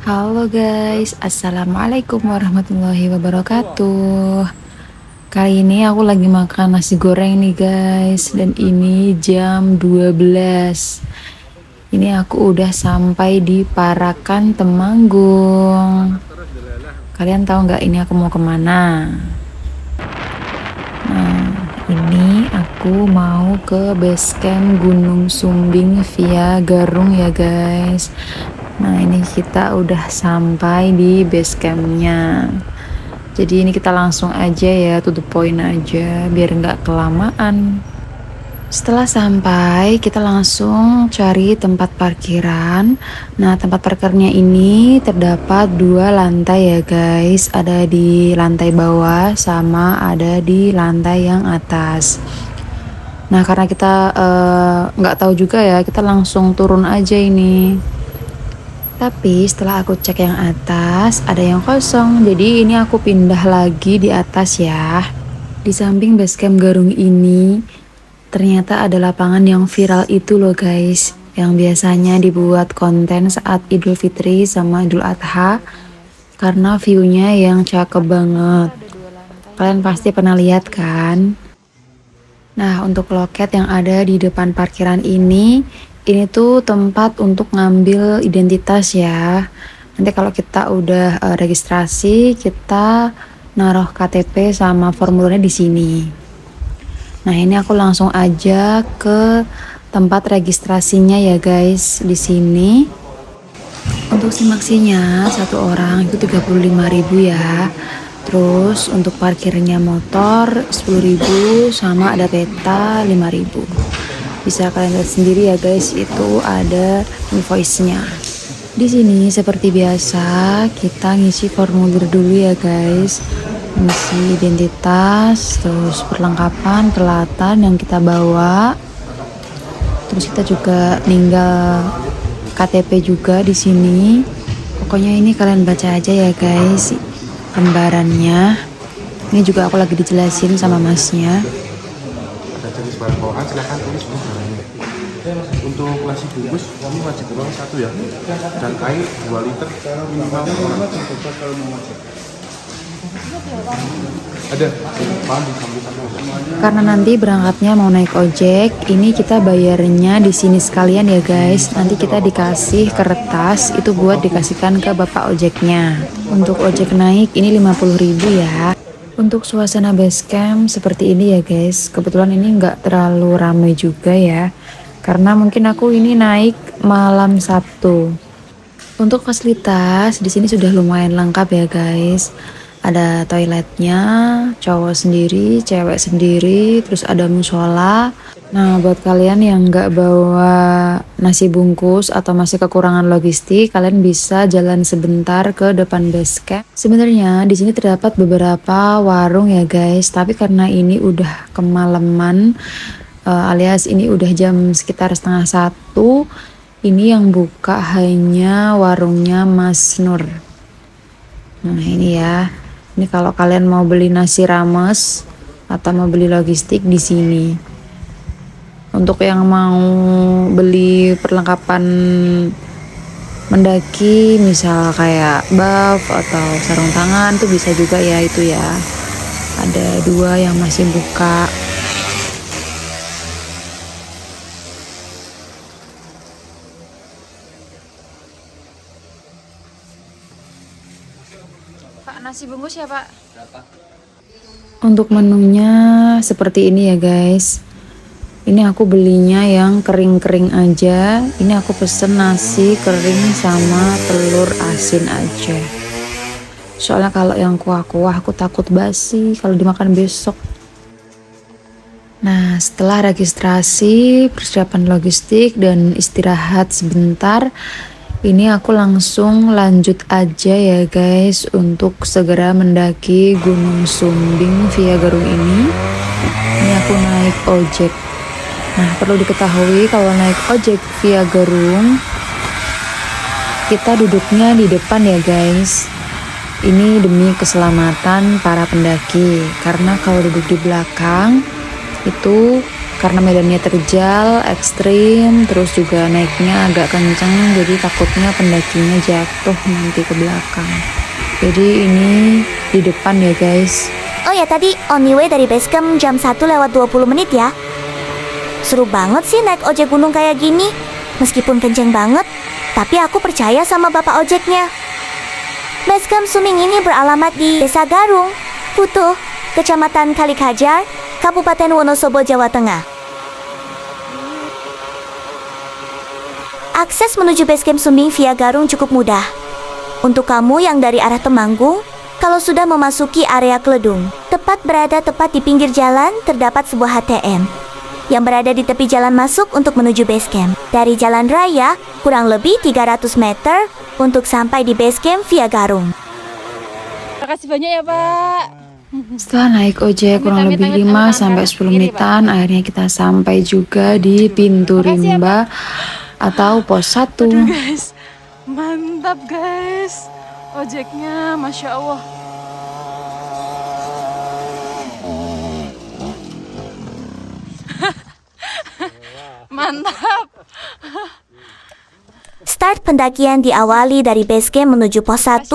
Halo guys, Assalamualaikum warahmatullahi wabarakatuh. Kali ini aku lagi makan nasi goreng nih guys. Dan ini jam 12. Ini aku udah sampai di Parakan Temanggung. Kalian tahu nggak ini aku mau kemana? Nah, ini aku mau ke base camp Gunung Sumbing via Garung ya guys. Nah, ini kita udah sampai di base campnya. Jadi ini kita langsung aja ya, to the point aja, biar nggak kelamaan. Setelah sampai, kita langsung cari tempat parkiran. Nah, tempat parkirnya ini terdapat 2 lantai ya guys. Ada di lantai bawah sama ada di lantai yang atas. Nah, karena kita nggak tahu juga ya, kita langsung turun aja ini. Tapi setelah aku cek yang atas, ada yang kosong. Jadi ini aku pindah lagi di atas ya. Di samping basecamp Garung ini, ternyata ada lapangan yang viral itu loh guys. Yang biasanya dibuat konten saat Idul Fitri sama Idul Adha. Karena view-nya yang cakep banget. Kalian pasti pernah lihat kan? Nah, untuk loket yang ada di depan parkiran ini tuh tempat untuk ngambil identitas ya. Nanti kalau kita udah registrasi, kita naruh KTP sama formulirnya di sini. Nah, ini aku langsung aja ke tempat registrasinya ya guys, di sini. Untuk simaksinya satu orang itu 35.000 ya. Terus untuk parkirnya motor 10.000 sama ada peta 5.000. Bisa kalian lihat sendiri ya guys, itu ada invoice-nya. Di sini seperti biasa kita ngisi formulir dulu ya guys. Ngisi identitas, terus perlengkapan, peralatan yang kita bawa. Terus kita juga tinggal KTP juga di sini. Pokoknya ini kalian baca aja ya guys lembarannya. Ini juga aku lagi dijelasin sama masnya. Ada jenis barang bawaan silahkan tulis barangnya. Untuk nasi bungkus kami wajib uang 1 ya, dan air 2 liter minimal orang. Ada paham disampaikan Karena nanti berangkatnya mau naik ojek, ini kita bayarnya di sini sekalian ya guys. Nanti kita dikasih kertas itu buat dikasihkan ke bapak ojeknya. Untuk ojek naik ini 50.000 ya. Untuk suasana base camp seperti ini ya guys. Kebetulan ini nggak terlalu ramai juga ya. Karena mungkin aku ini naik malam Sabtu. Untuk fasilitas di sini sudah lumayan lengkap ya guys. Ada toiletnya, cowok sendiri, cewek sendiri, terus ada musola. Nah, buat kalian yang nggak bawa nasi bungkus atau masih kekurangan logistik, kalian bisa jalan sebentar ke depan base camp. Sebenarnya di sini terdapat beberapa warung ya guys, tapi karena ini udah kemalaman, alias ini udah jam sekitar setengah 1, ini yang buka hanya warungnya Mas Nur. Nah, ini ya. Ini kalau kalian mau beli nasi rames atau mau beli logistik di sini. Untuk yang mau beli perlengkapan mendaki, misal kayak buff atau sarung tangan tuh bisa juga ya itu ya. Ada 2 yang masih buka. Pak, nasi bungkus ya Pak? Untuk menunya seperti ini ya guys. Ini aku belinya yang kering-kering aja. Ini aku pesen nasi kering sama telur asin aja. Soalnya kalau yang kuah-kuah aku takut basi kalau dimakan besok. Nah, setelah registrasi, persiapan logistik, dan istirahat sebentar, ini aku langsung lanjut aja ya guys untuk segera mendaki Gunung Sumbing via Garung ini. Ini aku naik ojek. Nah, perlu diketahui kalau naik ojek via Garung, kita duduknya di depan ya guys. Ini demi keselamatan para pendaki. Karena kalau duduk di belakang, itu karena medannya terjal, ekstrim, terus juga naiknya agak kenceng, jadi takutnya pendakinya jatuh nanti ke belakang. Jadi ini di depan ya guys. Oh ya, tadi on the way dari basecamp jam 1 lewat 20 menit ya. Seru banget sih naik ojek gunung kayak gini. Meskipun kenceng banget, tapi aku percaya sama bapak ojeknya. Basecamp Sumbing ini beralamat di Desa Garung, Putuh, Kecamatan Kalikajar, Kabupaten Wonosobo, Jawa Tengah. Akses menuju basecamp Sumbing via Garung cukup mudah. Untuk kamu yang dari arah Temanggung, kalau sudah memasuki area Kledung, berada tepat di pinggir jalan, terdapat sebuah ATM yang berada di tepi jalan masuk untuk menuju basecamp. Dari jalan raya, kurang lebih 300 meter untuk sampai di basecamp via Garung. Terima kasih banyak ya Pak. Setelah naik ojek kurang lebih 5 sampai 10 menitan, akhirnya kita sampai juga di pintu rimba atau pos 1. Aduh guys, mantap guys. Ojeknya Masya Allah. Mantap. Start pendakian diawali dari basecamp menuju pos 1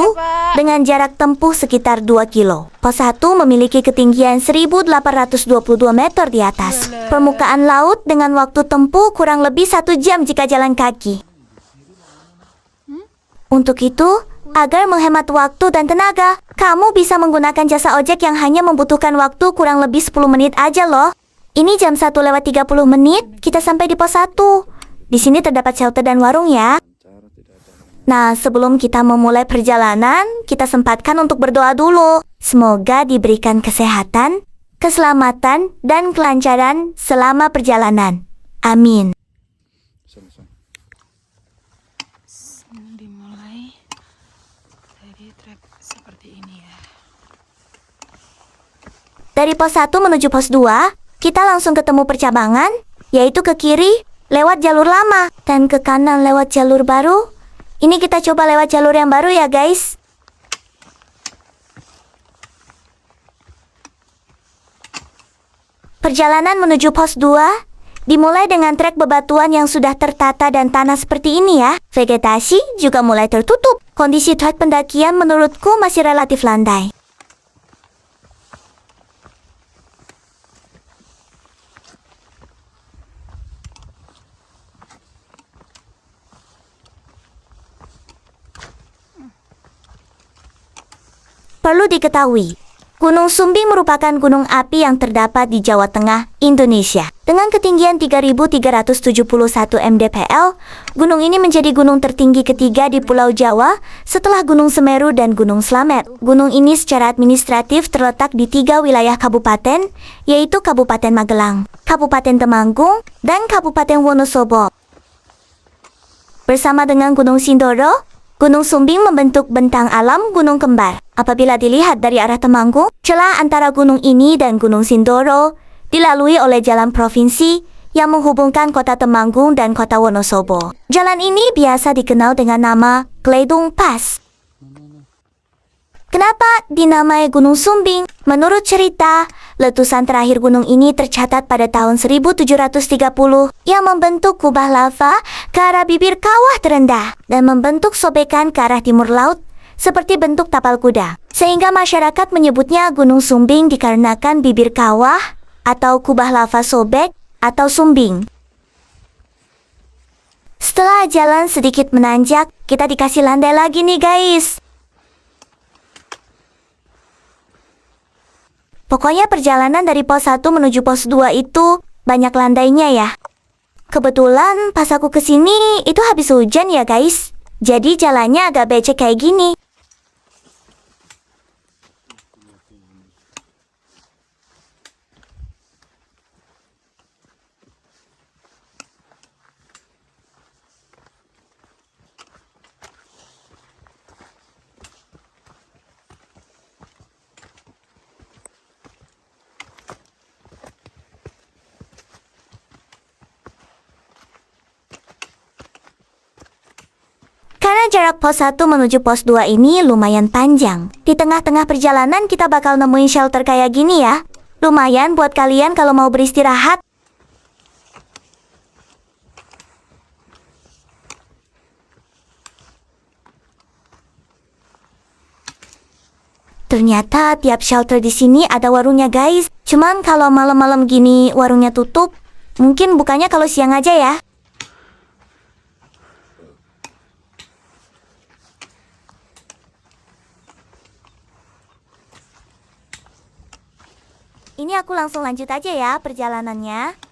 dengan jarak tempuh sekitar 2 kilo. Pos 1 memiliki ketinggian 1822 meter di atas permukaan laut dengan waktu tempuh kurang lebih 1 jam jika jalan kaki. Untuk itu, agar menghemat waktu dan tenaga, kamu bisa menggunakan jasa ojek yang hanya membutuhkan waktu kurang lebih 10 menit aja loh. Ini jam 1 lewat 30 menit, kita sampai di pos 1. Di sini terdapat shelter dan warung ya. Nah, sebelum kita memulai perjalanan, kita sempatkan untuk berdoa dulu. Semoga diberikan kesehatan, keselamatan, dan kelancaran selama perjalanan. Amin. Dimulai dari trek seperti ini ya. Dari pos 1 menuju pos 2, kita langsung ketemu percabangan, yaitu ke kiri lewat jalur lama dan ke kanan lewat jalur baru. Ini kita coba lewat jalur yang baru ya guys. Perjalanan menuju pos 2 dimulai dengan trek bebatuan yang sudah tertata dan tanah seperti ini ya. Vegetasi juga mulai tertutup. Kondisi trek pendakian menurutku masih relatif landai. Perlu diketahui, Gunung Sumbing merupakan gunung api yang terdapat di Jawa Tengah, Indonesia. Dengan ketinggian 3.371 mdpl, gunung ini menjadi gunung tertinggi ketiga di Pulau Jawa setelah Gunung Semeru dan Gunung Slamet. Gunung ini secara administratif terletak di 3 wilayah kabupaten, yaitu Kabupaten Magelang, Kabupaten Temanggung, dan Kabupaten Wonosobo. Bersama dengan Gunung Sindoro, Gunung Sumbing membentuk bentang alam gunung kembar. Apabila dilihat dari arah Temanggung, celah antara gunung ini dan Gunung Sindoro dilalui oleh jalan provinsi yang menghubungkan kota Temanggung dan kota Wonosobo. Jalan ini biasa dikenal dengan nama Kledung Pass. Kenapa dinamai Gunung Sumbing? Menurut cerita, letusan terakhir gunung ini tercatat pada tahun 1730 yang membentuk kubah lava ke arah bibir kawah terendah dan membentuk sobekan ke arah timur laut seperti bentuk tapal kuda. Sehingga masyarakat menyebutnya Gunung Sumbing dikarenakan bibir kawah atau kubah lava sobek atau sumbing. Setelah jalan sedikit menanjak, kita dikasih landai lagi nih guys. Pokoknya perjalanan dari pos 1 menuju pos 2 itu banyak landainya ya. Kebetulan pas aku kesini itu habis hujan ya guys. Jadi jalannya agak becek kayak gini. Karena jarak pos 1 menuju pos 2 ini lumayan panjang. Di tengah-tengah perjalanan kita bakal nemuin shelter kayak gini ya. Lumayan buat kalian kalau mau beristirahat. Ternyata tiap shelter di sini ada warungnya guys. Cuman kalau malam-malam gini warungnya tutup, mungkin bukanya kalau siang aja ya. Ini aku langsung lanjut aja ya perjalanannya.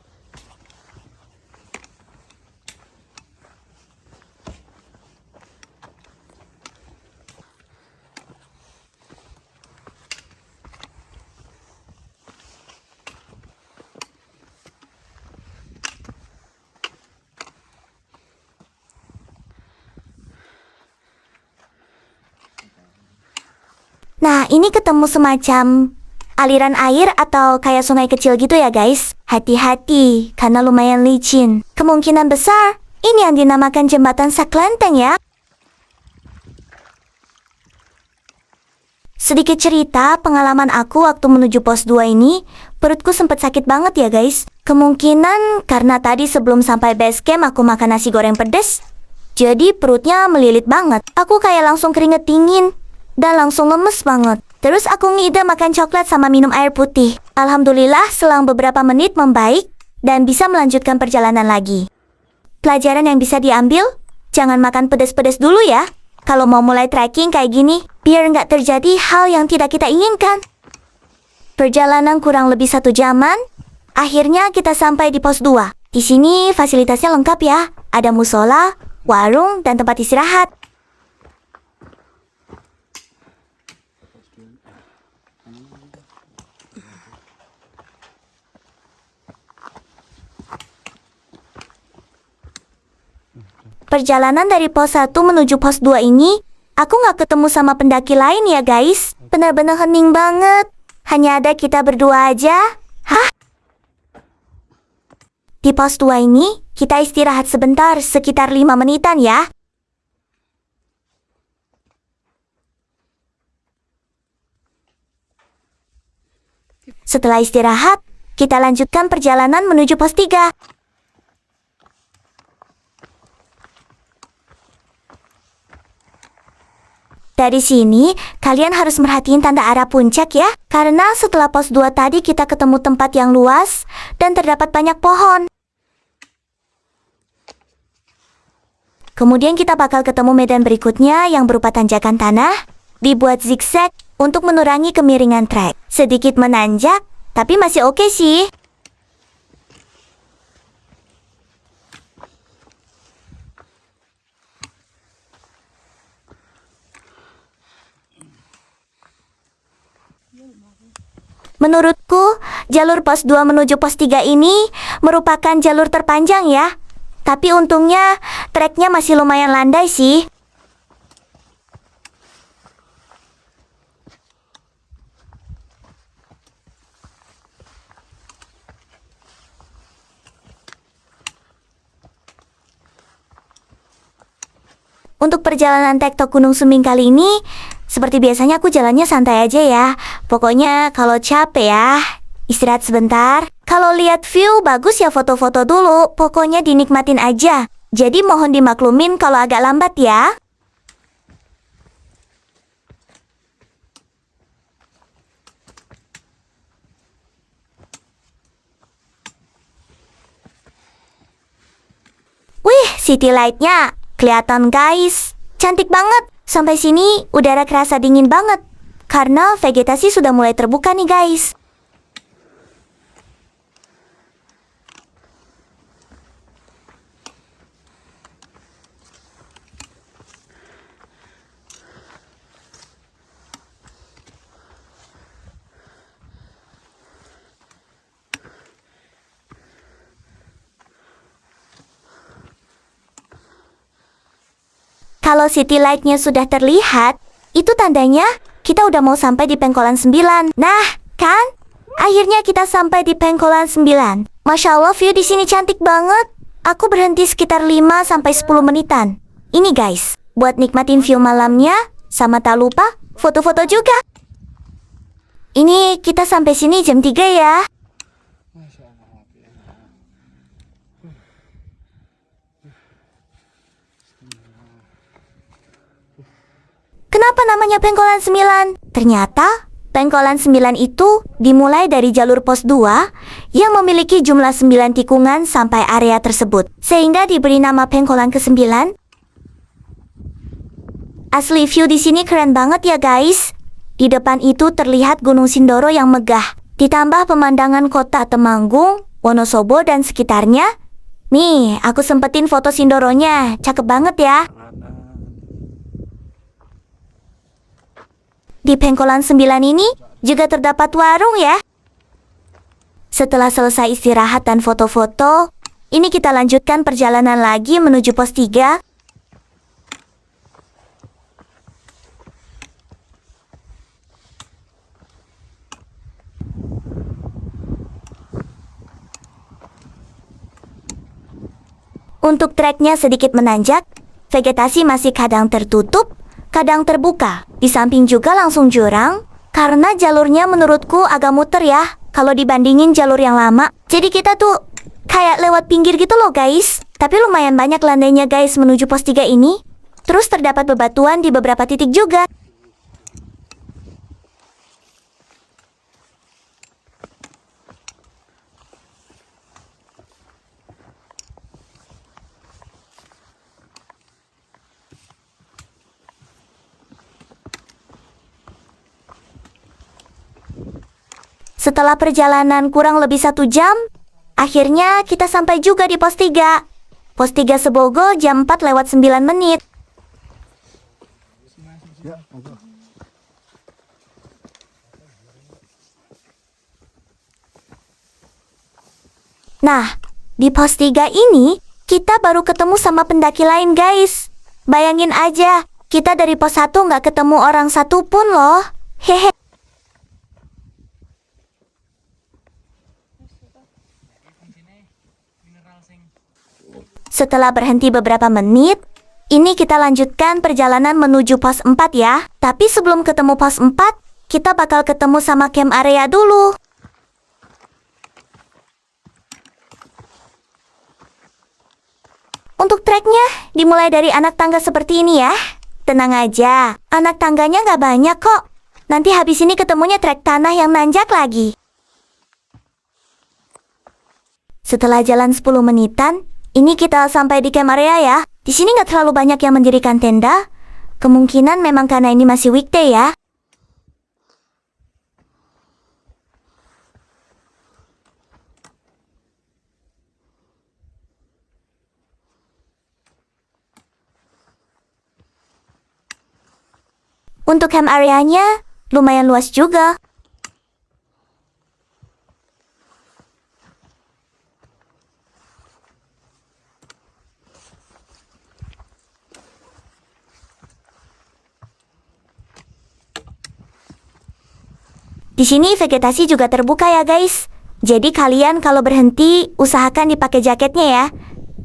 Nah, ini ketemu semacam aliran air atau kayak sungai kecil gitu ya guys. Hati-hati, karena lumayan licin. Kemungkinan besar, ini yang dinamakan jembatan Saklenteng ya. Sedikit cerita pengalaman aku waktu menuju pos 2 ini, perutku sempat sakit banget ya guys. Kemungkinan karena tadi sebelum sampai base camp aku makan nasi goreng pedes, jadi perutnya melilit banget. Aku kayak langsung keringet dingin dan langsung lemes banget. Terus aku ngide makan coklat sama minum air putih. Alhamdulillah selang beberapa menit membaik dan bisa melanjutkan perjalanan lagi. Pelajaran yang bisa diambil, jangan makan pedas-pedas dulu ya. Kalau mau mulai trekking kayak gini, biar nggak terjadi hal yang tidak kita inginkan. Perjalanan kurang lebih 1 jaman, akhirnya kita sampai di pos 2. Di sini fasilitasnya lengkap ya. Ada musola, warung, dan tempat istirahat. Perjalanan dari pos 1 menuju pos 2 ini, aku nggak ketemu sama pendaki lain ya guys. Benar-benar hening banget. Hanya ada kita berdua aja. Hah? Di pos 2 ini, kita istirahat sebentar, sekitar 5 menitan ya. Setelah istirahat, kita lanjutkan perjalanan menuju pos 3. Dari sini, kalian harus merhatiin tanda arah puncak ya. Karena setelah pos 2 tadi kita ketemu tempat yang luas dan terdapat banyak pohon. Kemudian kita bakal ketemu medan berikutnya yang berupa tanjakan tanah, dibuat zigzag untuk mengurangi kemiringan trek. Sedikit menanjak, tapi masih oke sih. Menurutku, jalur pos 2 menuju pos 3 ini merupakan jalur terpanjang ya. Tapi untungnya, treknya masih lumayan landai sih. Untuk perjalanan Tektok Gunung Sumbing kali ini, seperti biasanya aku jalannya santai aja ya. Pokoknya kalau capek ya, istirahat sebentar. Kalau lihat view bagus ya foto-foto dulu. Pokoknya dinikmatin aja. Jadi mohon dimaklumin kalau agak lambat ya. Wih, city light-nya kelihatan guys. Cantik banget. Sampai sini udara kerasa dingin banget. Karena vegetasi sudah mulai terbuka nih guys. Kalau city light-nya sudah terlihat, itu tandanya kita udah mau sampai di Pengkolan 9. Nah, kan? Akhirnya kita sampai di Pengkolan 9. Masya Allah, view di sini cantik banget. Aku berhenti sekitar 5-10 menitan. Ini guys, buat nikmatin view malamnya, sama tak lupa foto-foto juga. Ini kita sampai sini jam 3 ya. Kenapa namanya Pengkolan 9? Ternyata Pengkolan 9 itu dimulai dari jalur pos 2 yang memiliki jumlah 9 tikungan sampai area tersebut, sehingga diberi nama Pengkolan ke-9. Asli view di sini keren banget ya guys. Di depan itu terlihat Gunung Sindoro yang megah, ditambah pemandangan kota Temanggung, Wonosobo dan sekitarnya. Nih, aku sempetin foto Sindoronya, cakep banget ya. Di Pengkolan 9 ini juga terdapat warung ya. Setelah selesai istirahat dan foto-foto, ini kita lanjutkan perjalanan lagi menuju pos 3. Untuk treknya sedikit menanjak, vegetasi masih kadang tertutup, kadang terbuka. Di samping juga langsung jurang, karena jalurnya menurutku agak muter ya, kalau dibandingin jalur yang lama. Jadi kita tuh kayak lewat pinggir gitu loh guys. Tapi lumayan banyak landainya guys menuju pos 3 ini. Terus terdapat bebatuan di beberapa titik juga. Setelah perjalanan kurang lebih 1 jam, akhirnya kita sampai juga di pos 3. Pos 3 Sebogo jam 4 lewat 9 menit. Nah, di pos 3 ini, kita baru ketemu sama pendaki lain guys. Bayangin aja, kita dari pos 1 nggak ketemu orang satupun loh. Hehe. Setelah berhenti beberapa menit, ini kita lanjutkan perjalanan menuju pos 4 ya. Tapi sebelum ketemu pos 4, kita bakal ketemu sama camp area dulu. Untuk treknya dimulai dari anak tangga seperti ini ya. Tenang aja, anak tangganya nggak banyak kok. Nanti habis ini ketemunya trek tanah yang nanjak lagi. Setelah jalan 10 menitan, ini kita sampai di camp area ya. Di sini nggak terlalu banyak yang mendirikan tenda. Kemungkinan memang karena ini masih weekday ya. Untuk camp areanya lumayan luas juga. Di sini vegetasi juga terbuka ya guys. Jadi kalian kalau berhenti usahakan dipakai jaketnya ya,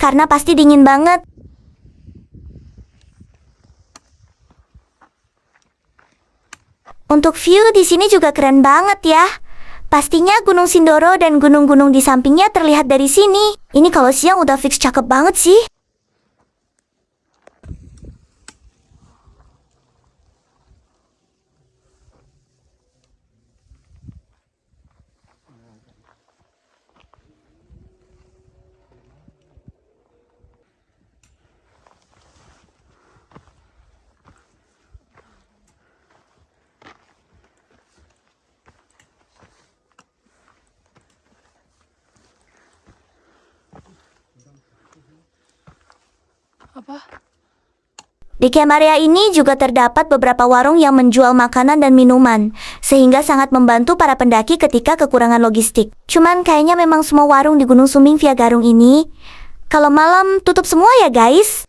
karena pasti dingin banget. Untuk view di sini juga keren banget ya. Pastinya Gunung Sindoro dan gunung-gunung di sampingnya terlihat dari sini. Ini kalau siang udah fix cakep banget sih. Apa? Di camp area ini juga terdapat beberapa warung yang menjual makanan dan minuman, sehingga sangat membantu para pendaki ketika kekurangan logistik. Cuman kayaknya memang semua warung di Gunung Sumbing Via Garung ini, kalau malam tutup semua ya guys.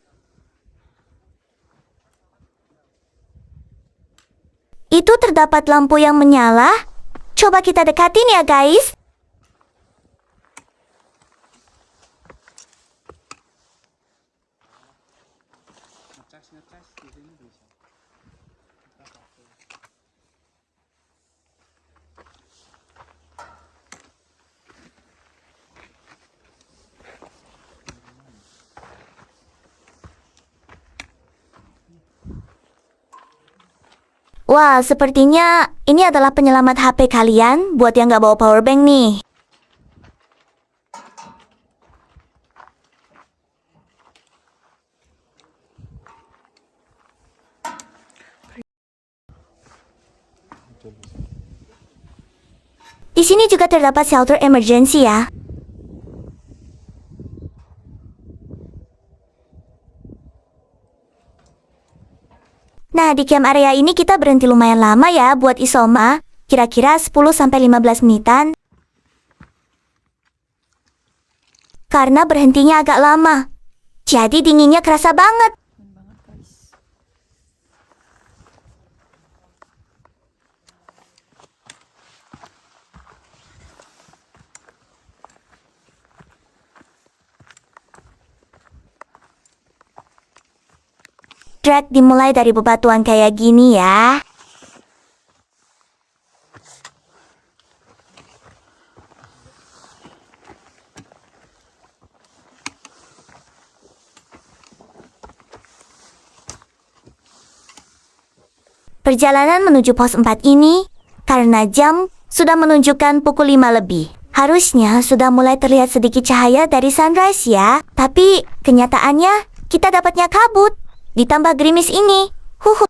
Itu terdapat lampu yang menyala. Coba kita dekatin ya guys. Wah, sepertinya ini adalah penyelamat HP kalian buat yang nggak bawa power bank nih. Di sini juga terdapat shelter emergency ya. Nah, di camp area ini kita berhenti lumayan lama ya buat isoma, kira-kira 10-15 menitan. Karena berhentinya agak lama, jadi dinginnya kerasa banget. Trek dimulai dari bebatuan kayak gini ya. Perjalanan menuju pos 4 ini, karena jam sudah menunjukkan pukul 5 lebih. Harusnya sudah mulai terlihat sedikit cahaya dari sunrise ya. Tapi kenyataannya kita dapatnya kabut. Ditambah gerimis ini. Huhu.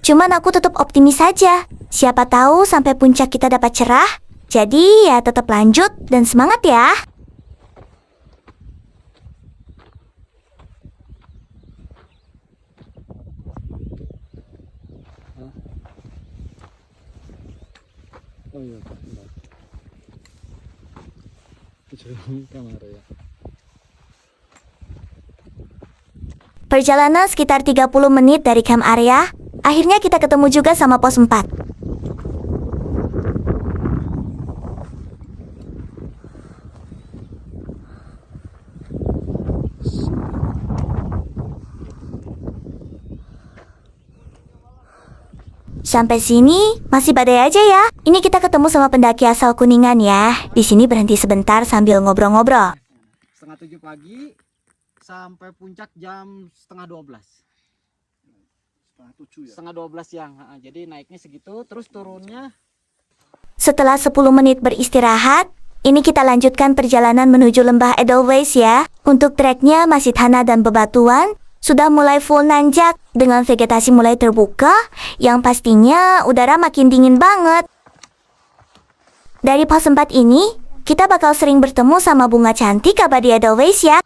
Cuman aku tetap optimis saja. Siapa tahu sampai puncak kita dapat cerah. Jadi ya tetap lanjut dan semangat ya. Oh iya, Pak. Kecuali kamera ya. Perjalanan sekitar 30 menit dari camp area. Akhirnya kita ketemu juga sama pos 4. Sampai sini masih badai aja ya. Ini kita ketemu sama pendaki asal Kuningan ya. Di sini berhenti sebentar sambil ngobrol-ngobrol. Setengah 7 pagi sampai puncak jam setengah 12. Setengah 7 ya? Setengah 12 siang. Jadi naiknya segitu, terus turunnya. Setelah 10 menit beristirahat, ini kita lanjutkan perjalanan menuju lembah Edelweiss ya. Untuk treknya masih tanah dan bebatuan. Sudah mulai full nanjak dengan vegetasi mulai terbuka, yang pastinya udara makin dingin banget. Dari pos 4 ini, kita bakal sering bertemu sama bunga cantik abadi Edelweiss ya.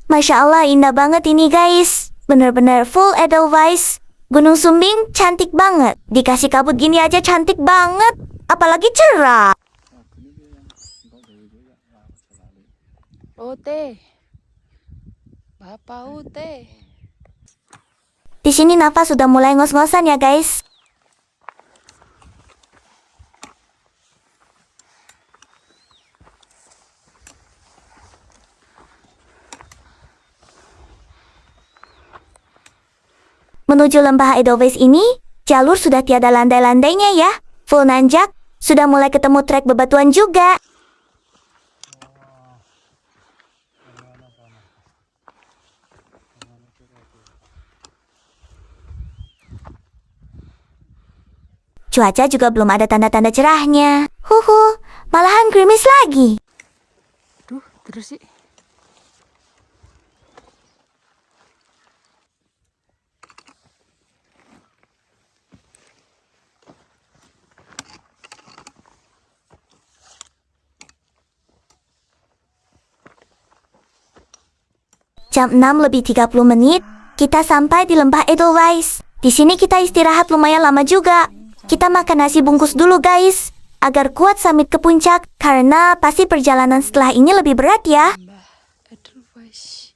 Masya Allah, indah banget ini guys. Bener-bener full Edelweiss. Gunung Sumbing cantik banget. Dikasih kabut gini aja cantik banget. Apalagi cerah. Ute. Bapak Ute. Di sini nafas sudah mulai ngos-ngosan ya guys. Menuju lembah Edelweiss ini, jalur sudah tiada landai-landainya ya. Full nanjak, sudah mulai ketemu trek bebatuan juga. Cuaca juga belum ada tanda-tanda cerahnya. Huhu, malahan gerimis lagi. Duh, terus sih. Jam 6 lebih 30 menit, kita sampai di lembah Edelweiss. Di sini kita istirahat lumayan lama juga. Kita makan nasi bungkus dulu guys, agar kuat summit ke puncak, karena pasti perjalanan setelah ini lebih berat ya. Mbah Edelweiss.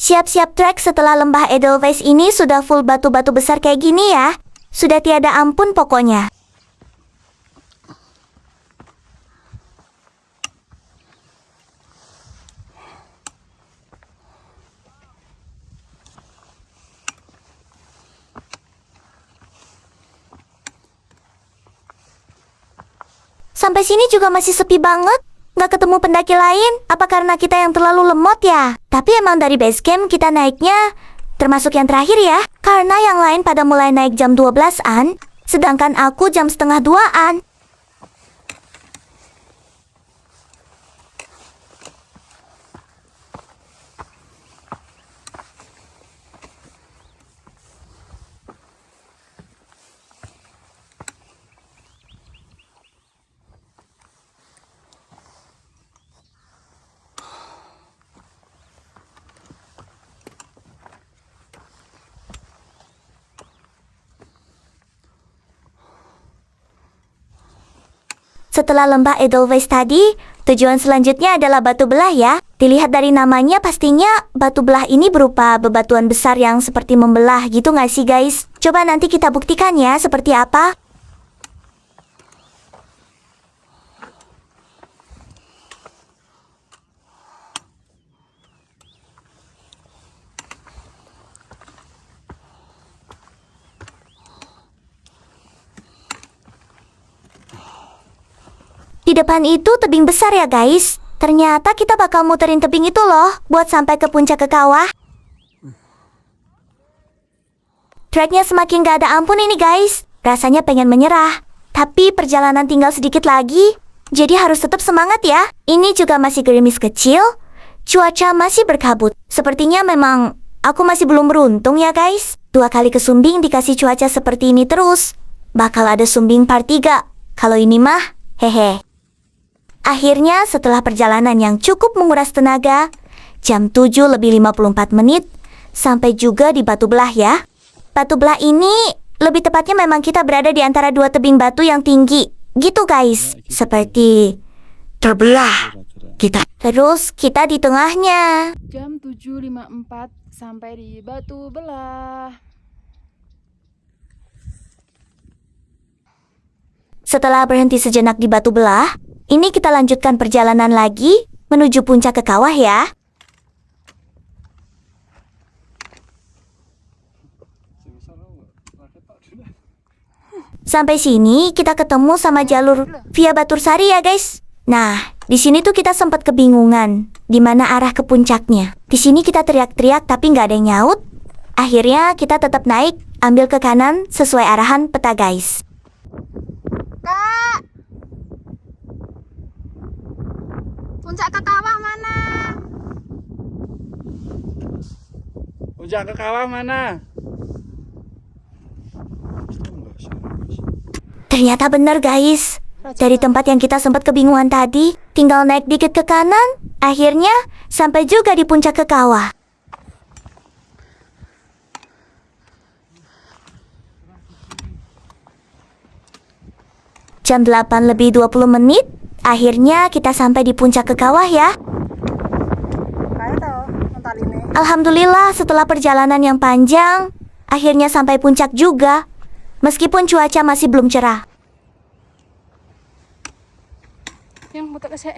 Siap-siap trek setelah lembah Edelweiss ini sudah full batu-batu besar kayak gini ya. Sudah tiada ampun pokoknya. Sampai sini juga masih sepi banget. Nggak ketemu pendaki lain. Apa karena kita yang terlalu lemot ya? Tapi emang dari base camp kita naiknya termasuk yang terakhir ya. Karena yang lain pada mulai naik jam 12-an. Sedangkan aku jam setengah 2-an. Setelah lembah Edelweiss tadi, tujuan selanjutnya adalah batu belah ya. Dilihat dari namanya pastinya batu belah ini berupa bebatuan besar yang seperti membelah gitu nggak sih guys? Coba nanti kita buktikan ya seperti apa. Di depan itu tebing besar ya guys. Ternyata kita bakal muterin tebing itu loh buat sampai ke puncak ke kawah. Treknya semakin gak ada ampun ini guys. Rasanya pengen menyerah. Tapi perjalanan tinggal sedikit lagi. Jadi harus tetap semangat ya. Ini juga masih gerimis kecil. Cuaca masih berkabut. Sepertinya memang aku masih belum beruntung ya guys. 2 kali ke Sumbing dikasih cuaca seperti ini terus. Bakal ada Sumbing part 3. Kalau ini mah, hehe. Akhirnya setelah perjalanan yang cukup menguras tenaga, jam 7:54 sampai juga di batu belah ya. Batu belah ini lebih tepatnya memang kita berada di antara 2 tebing batu yang tinggi. Gitu guys, seperti terbelah kita. Terus kita di tengahnya. Jam 7.54 sampai di batu belah. Setelah berhenti sejenak di batu belah, ini kita lanjutkan perjalanan lagi menuju puncak ke kawah ya. Sampai sini kita ketemu sama jalur via Batursari ya guys. Nah, di sini tuh kita sempat kebingungan di mana arah ke puncaknya. Di sini kita teriak-teriak tapi nggak ada yang nyaut. Akhirnya kita tetap naik, ambil ke kanan sesuai arahan peta guys. Kak, puncak ke kawah mana? Puncak ke kawah mana? Ternyata benar guys. Dari tempat yang kita sempat kebingungan tadi, tinggal naik dikit ke kanan, akhirnya sampai juga di puncak ke kawah. Jam 8:20, akhirnya kita sampai di puncak ke kawah ya. Alhamdulillah setelah perjalanan yang panjang, akhirnya sampai puncak juga. Meskipun cuaca masih belum cerah. Yang buta kesek.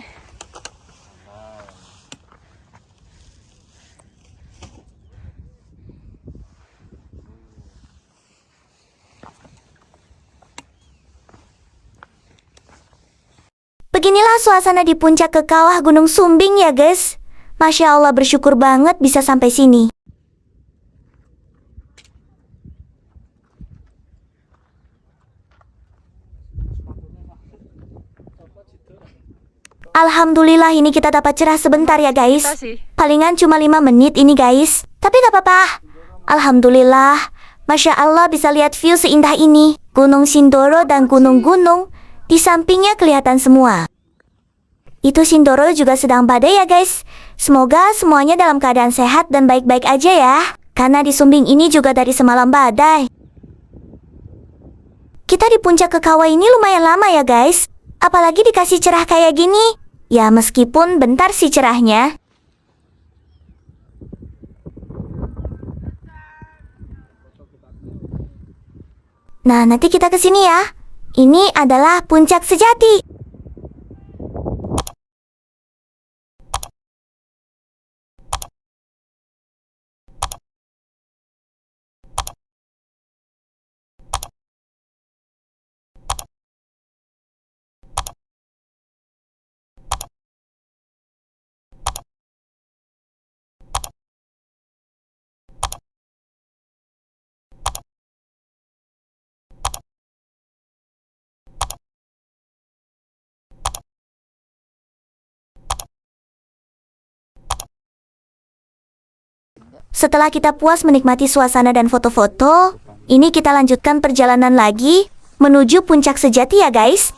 Beginilah suasana di puncak ke kawah Gunung Sumbing ya guys. Masya Allah bersyukur banget bisa sampai sini. Alhamdulillah ini kita dapat cerah sebentar ya guys. Palingan cuma 5 menit ini guys. Tapi gak apa-apa. Alhamdulillah. Masya Allah bisa lihat view seindah ini. Gunung Sindoro dan gunung-gunung di sampingnya kelihatan semua. Itu Sindoro juga sedang badai ya guys. Semoga semuanya dalam keadaan sehat dan baik-baik aja ya. Karena di Sumbing ini juga dari semalam badai. Kita di puncak ke kawah ini lumayan lama ya guys. Apalagi dikasih cerah kayak gini. Ya meskipun bentar sih cerahnya. Nah, nanti kita ke sini ya. Ini adalah puncak sejati. Setelah kita puas menikmati suasana dan foto-foto, ini kita lanjutkan perjalanan lagi menuju puncak sejati ya guys.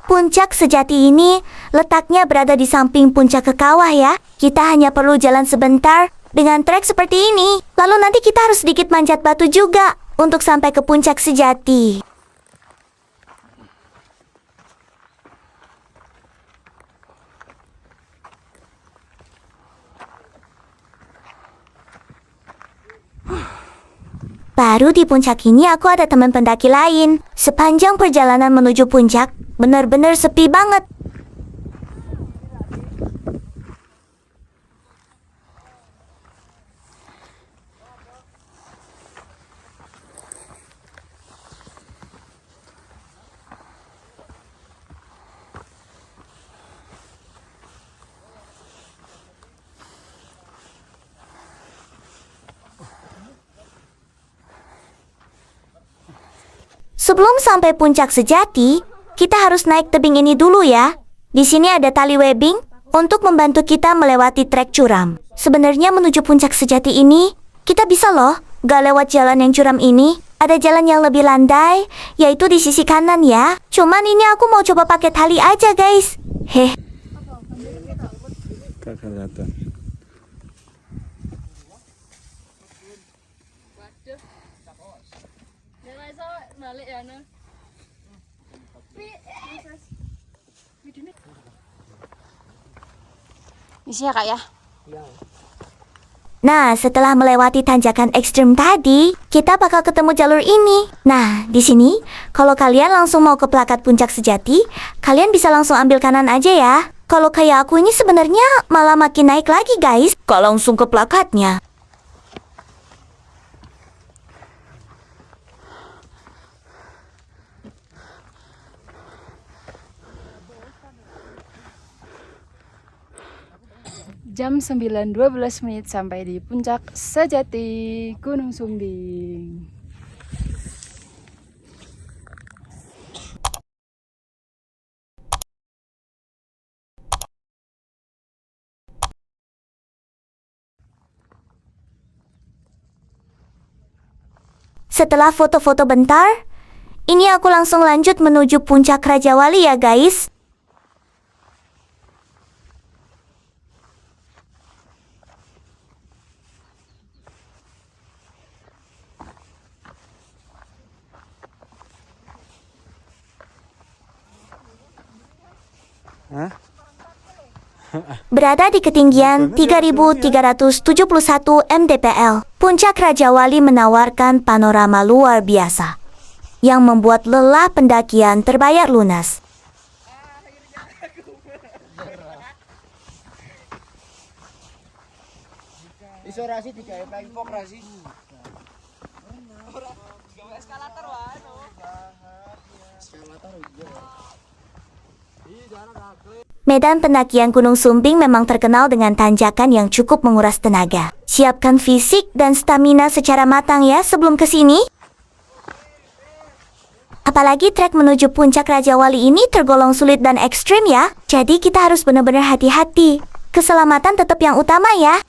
Puncak sejati ini letaknya berada di samping puncak ke kawah ya. Kita hanya perlu jalan sebentar dengan trek seperti ini. Lalu nanti kita harus sedikit manjat batu juga untuk sampai ke puncak sejati. Baru di puncak ini aku ada teman pendaki lain. Sepanjang perjalanan menuju puncak, benar-benar sepi banget. Sebelum sampai puncak sejati, kita harus naik tebing ini dulu ya. Di sini ada tali webbing untuk membantu kita melewati trek curam. Sebenarnya menuju puncak sejati ini, kita bisa loh gak lewat jalan yang curam ini. Ada jalan yang lebih landai, yaitu di sisi kanan ya. Cuman ini aku mau coba pakai tali aja guys. Heh. Gak kelihatan. Isi ya kak ya. Nah, setelah melewati tanjakan ekstrim tadi, kita bakal ketemu jalur ini. Nah, di sini, kalau kalian langsung mau ke plakat puncak sejati, kalian bisa langsung ambil kanan aja ya. Kalau kayak aku ini sebenarnya malah makin naik lagi guys, kalau langsung ke plakatnya. Jam 9.12 menit sampai di puncak sejati Gunung Sumbing. Setelah foto-foto bentar, ini aku langsung lanjut menuju puncak Raja Wali ya guys. Berada di ketinggian 3.371 mdpl, puncak Raja Wali menawarkan panorama luar biasa yang membuat lelah pendakian terbayar lunas. Isorasi 3 lagi pokrasi. Medan pendakian Gunung Sumbing memang terkenal dengan tanjakan yang cukup menguras tenaga. Siapkan fisik dan stamina secara matang ya sebelum ke sini. Apalagi trek menuju puncak Raja Wali ini tergolong sulit dan ekstrim ya. Jadi kita harus benar-benar hati-hati. Keselamatan tetap yang utama ya.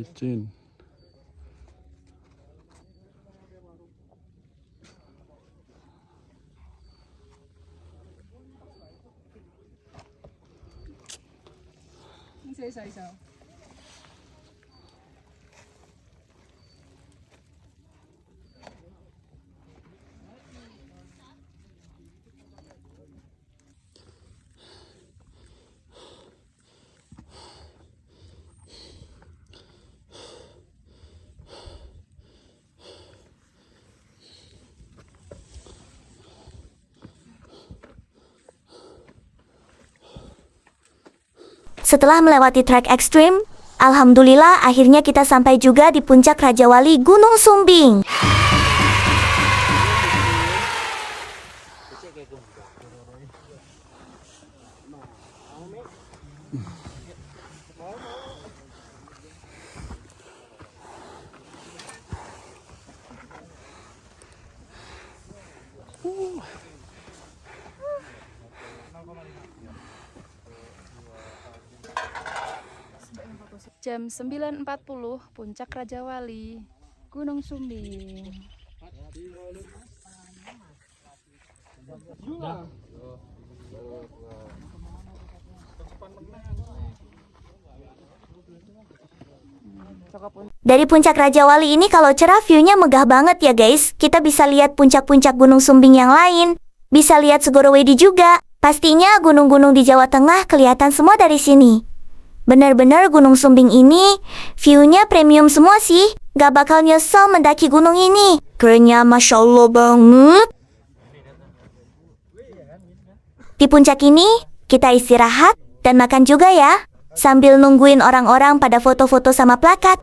licin. Isa-isa. Setelah melewati trek ekstrim, alhamdulillah akhirnya kita sampai juga di puncak Raja Wali Gunung Sumbing. Jam 9.40 Puncak Raja Wali Gunung Sumbing. Dari puncak Raja Wali ini kalau cerah view-nya megah banget ya guys. Kita bisa lihat puncak-puncak Gunung Sumbing yang lain. Bisa lihat Segorowedi juga. Pastinya gunung-gunung di Jawa Tengah kelihatan semua dari sini. Bener-bener Gunung Sumbing ini view-nya premium semua sih. Gak bakal nyesel mendaki gunung ini. Kerennya Masya Allah banget. Di puncak ini kita istirahat dan makan juga ya. Sambil nungguin orang-orang pada foto-foto sama plakat.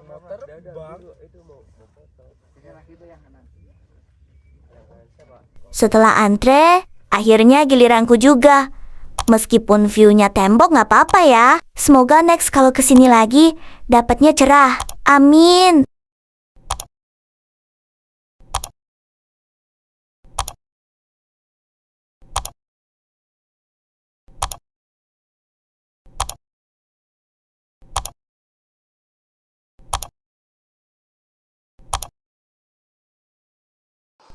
Setelah antre, akhirnya giliranku juga. Meskipun view-nya tembok nggak apa-apa ya. Semoga next kalau kesini lagi, dapatnya cerah. Amin.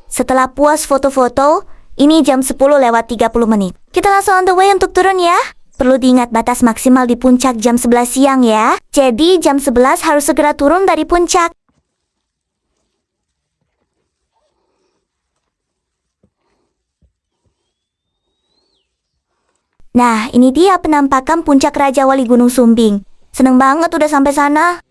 Setelah puas foto-foto, ini jam 10:30. Kita langsung on the way untuk turun ya. Perlu diingat batas maksimal di puncak jam 11 siang ya. Jadi jam 11 harus segera turun dari puncak. Nah, ini dia penampakan puncak Raja Wali Gunung Sumbing. Seneng banget udah sampai sana.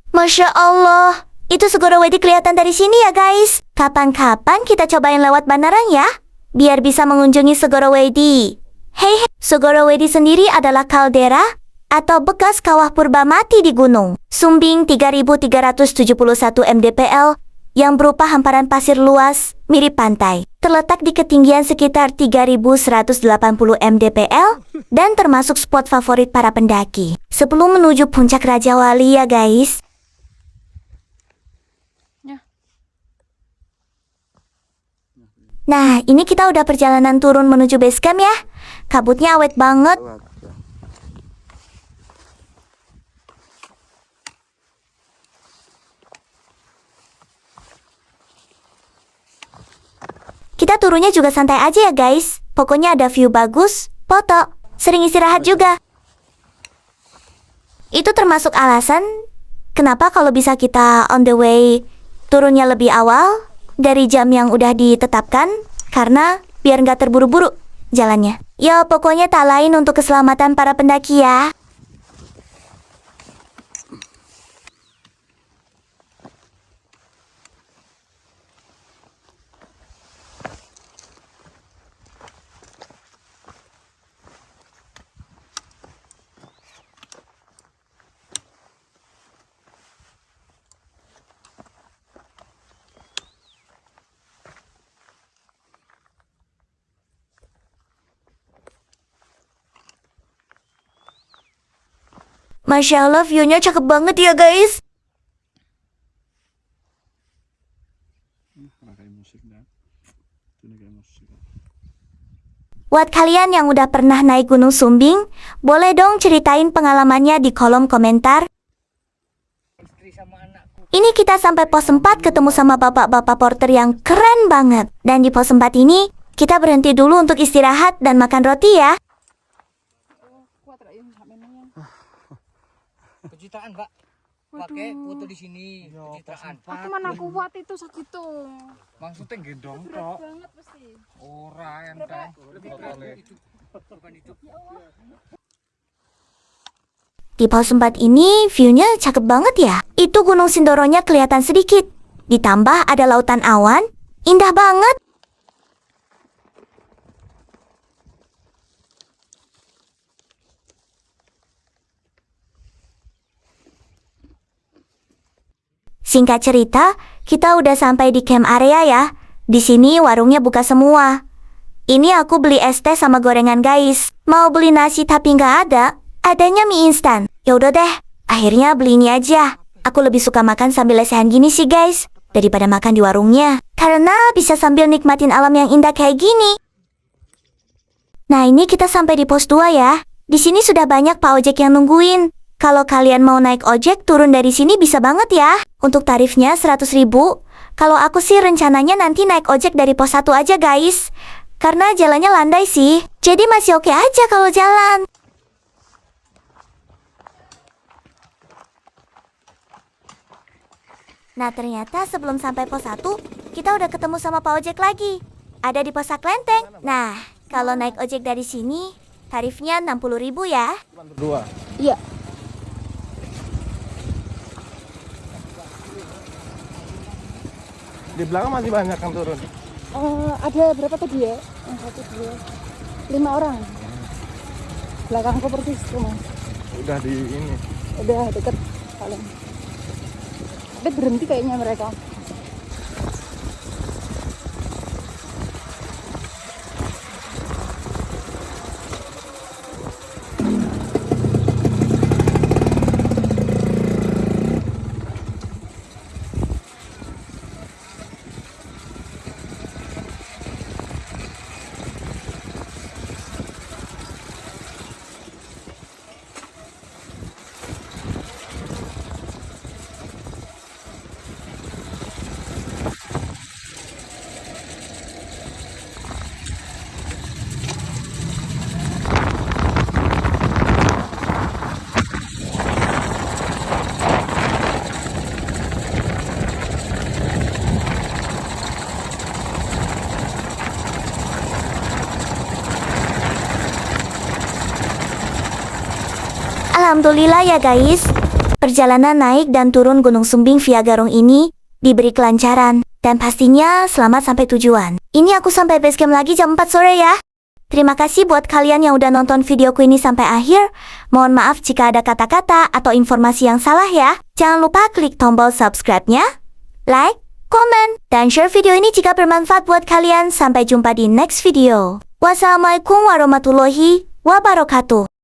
Masya Allah, itu Segorowedi kelihatan dari sini ya guys. Kapan-kapan kita cobain lewat Bandarang ya, biar bisa mengunjungi Segorowedi. Hei, Segorowedi sendiri adalah kaldera atau bekas kawah purba mati di gunung Sumbing 3371 mdpl yang berupa hamparan pasir luas mirip pantai. Terletak di ketinggian sekitar 3180 mdpl dan termasuk spot favorit para pendaki. Sebelum menuju puncak Raja Wali ya guys. Nah, ini kita udah perjalanan turun menuju base camp ya. Kabutnya awet banget. Kita turunnya juga santai aja ya guys. Pokoknya ada view bagus, foto, sering istirahat juga. Itu termasuk alasan kenapa kalau bisa kita on the way turunnya lebih awal dari jam yang udah ditetapkan, karena biar nggak terburu-buru jalannya. Ya pokoknya tak lain untuk keselamatan para pendaki ya. Masya Allah, view-nya cakep banget ya guys. Pakai musik dah. Buat kalian yang udah pernah naik Gunung Sumbing, boleh dong ceritain pengalamannya di kolom komentar. Ini kita sampai pos 4 ketemu sama bapak-bapak porter yang keren banget. Dan di pos 4 ini, kita berhenti dulu untuk istirahat dan makan roti ya. Pencitraan, Pak. Pakai foto di sini, pencitraan. Aku mana kuat itu segitu. Maksudnya gendong Berat tok. banget pasti. Ora enteng. Lebih berat itu. Bukan itu. Di pos 4 ini, view-nya cakep banget ya. Itu Gunung Sindoronya kelihatan sedikit. Ditambah ada lautan awan, indah banget. Singkat cerita, kita udah sampai di camp area ya. Di sini warungnya buka semua. Ini aku beli es teh sama gorengan guys. Mau beli nasi tapi nggak ada. Adanya mie instan. Ya udah deh, akhirnya beli ini aja. Aku lebih suka makan sambil lesehan gini sih guys, daripada makan di warungnya. Karena bisa sambil nikmatin alam yang indah kayak gini. Nah ini kita sampai di pos 2 ya. Di sini sudah banyak Pak Ojek yang nungguin. Kalau kalian mau naik ojek turun dari sini bisa banget ya. Untuk tarifnya 100.000. Kalau aku sih rencananya nanti naik ojek dari pos 1 aja guys. Karena jalannya landai sih. Jadi masih oke aja kalau jalan. Nah ternyata sebelum sampai pos 1, kita udah ketemu sama Pak Ojek lagi. Ada di pos Klenteng. Nah, kalau naik ojek dari sini, tarifnya 60.000 ya. Berdua. Iya. Di belakang masih banyak yang turun. Ada berapa tadi ya? 1, 2, 5 orang. Belakangku persis tuh mas. Udah di ini. Udah deket paling. Tapi berhenti kayaknya mereka. Alhamdulillah ya guys, perjalanan naik dan turun Gunung Sumbing via Garung ini diberi kelancaran dan pastinya selamat sampai tujuan. Ini aku sampai base camp lagi jam 4 sore ya. Terima kasih buat kalian yang udah nonton videoku ini sampai akhir. Mohon maaf jika ada kata-kata atau informasi yang salah ya. Jangan lupa klik tombol subscribe-nya, like, komen, dan share video ini jika bermanfaat buat kalian. Sampai jumpa di next video. Wassalamualaikum warahmatullahi wabarakatuh.